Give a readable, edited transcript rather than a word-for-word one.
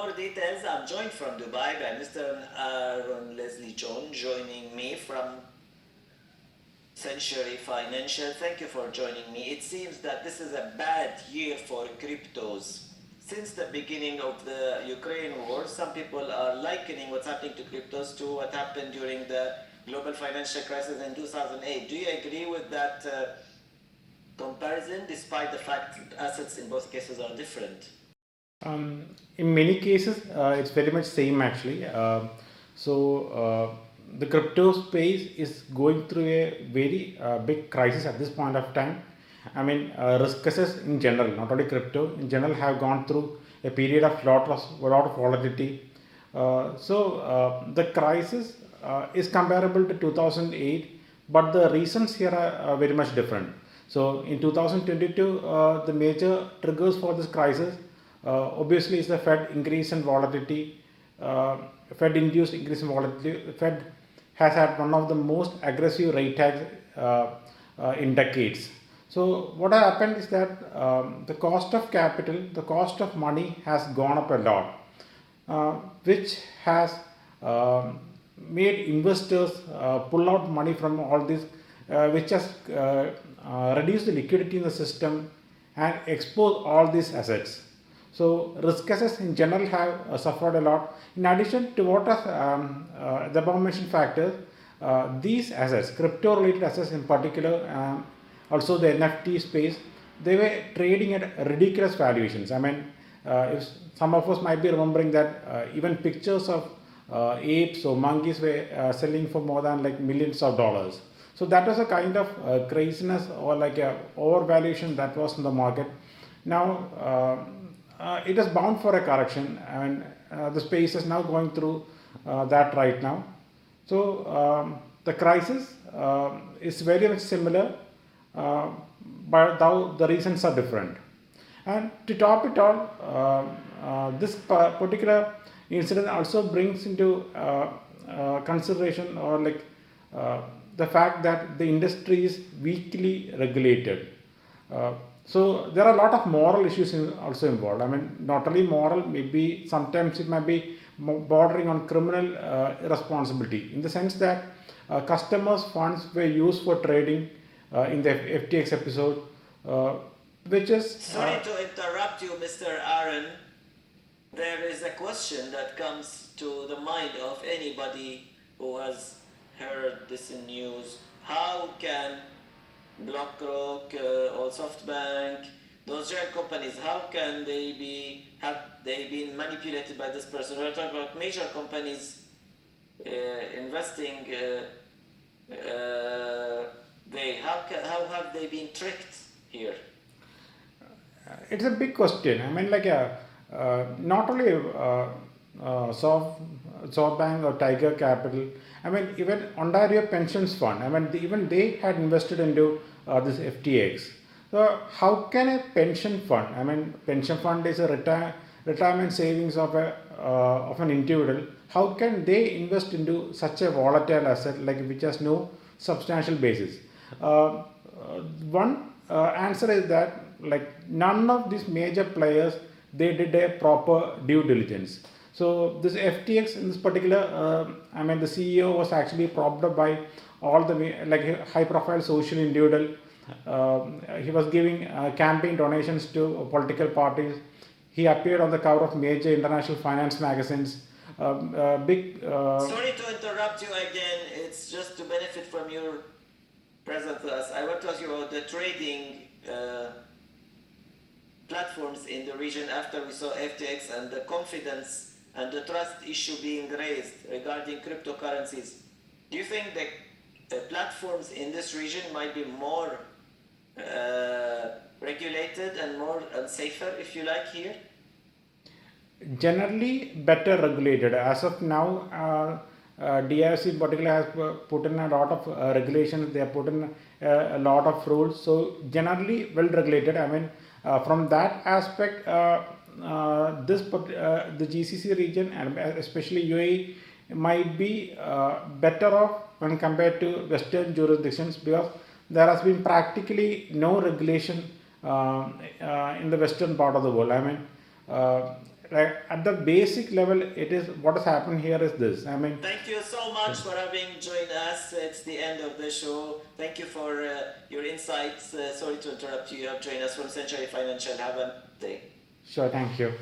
more details, I'm joined from Dubai by Mr. Arun Leslie joining me from Century Financial. Thank you for joining me. It seems that this is a bad year for cryptos. Since the beginning of the Ukraine war, some people are likening what's happening to cryptos to what happened during the global financial crisis in 2008. Do you agree with that comparison, despite the fact that assets in both cases are different? In many cases, it's very much same actually. The crypto space is going through a very big crisis at this point of time. I mean, risk assets in general, not only crypto, in general, have gone through a period of lot of volatility. The crisis is comparable to 2008, but the reasons here are very much different. So in 2022, the major triggers for this crisis obviously is the Fed increase in volatility. Fed induced increase in volatility. Fed has had one of the most aggressive rate hikes in decades. So what happened is that the cost of capital, the cost of money has gone up a lot, which has made investors pull out money from all this, which has reduced the liquidity in the system and exposed all these assets. So risk assets in general have suffered a lot. In addition to what the above mentioned factors, these assets, crypto-related assets in particular, also the NFT space, they were trading at ridiculous valuations. I mean, if some of us might be remembering that even pictures of apes or monkeys were selling for more than like millions of dollars. So that was a kind of craziness or like a overvaluation that was in the market. Now it is bound for a correction, and the space is now going through that right now. The crisis is very much similar, but now the reasons are different. And to top it all, this particular incident also brings into consideration or like the fact that the industry is weakly regulated. So there are a lot of moral issues also involved. I mean, not only moral, maybe sometimes it might be bordering on criminal irresponsibility, in the sense that customers' funds were used for trading in the FTX episode, which is. Sorry to interrupt you, Mr. Aaron. There is a question that comes to the mind of anybody who has heard this in news. How can BlackRock or SoftBank, those giant companies, how can have they been manipulated by this person? We're talking about major companies investing. How have they been tricked here? It's a big question. I mean, like not only SoftBank or Tiger Capital. I mean, even Ontario Pensions Fund. I mean, even they had invested into this FTX. So how can a pension fund? I mean, pension fund is a retirement savings of an individual. How can they invest into such a volatile asset like which has no substantial basis? One answer is that like none of these major players, they did a proper due diligence. So this FTX in this particular, I mean, the CEO was actually propped up by all the like high-profile social individual. He was giving campaign donations to political parties. He appeared on the cover of major international finance magazines. Sorry to interrupt you again. It's just to benefit from your presence with us. I want to ask you about the trading platforms in the region after we saw FTX and the confidence and the trust issue being raised regarding cryptocurrencies. Do you think the platforms in this region might be more regulated and more safer, if you like, here? Generally, better regulated. As of now, DIFC in particular has put in a lot of regulations. They have put in a lot of rules. So generally, well regulated. I mean, from that aspect, the GCC region and especially UAE might be better off when compared to Western jurisdictions, because there has been practically no regulation in the Western part of the world. I mean, like at the basic level, it is what has happened here is this. I mean, Thank you so much for having joined us. It's the end of the show. Thank you for your insights. Sorry to interrupt you. You have joined us from Century Financial. Have a day. sure, thank you.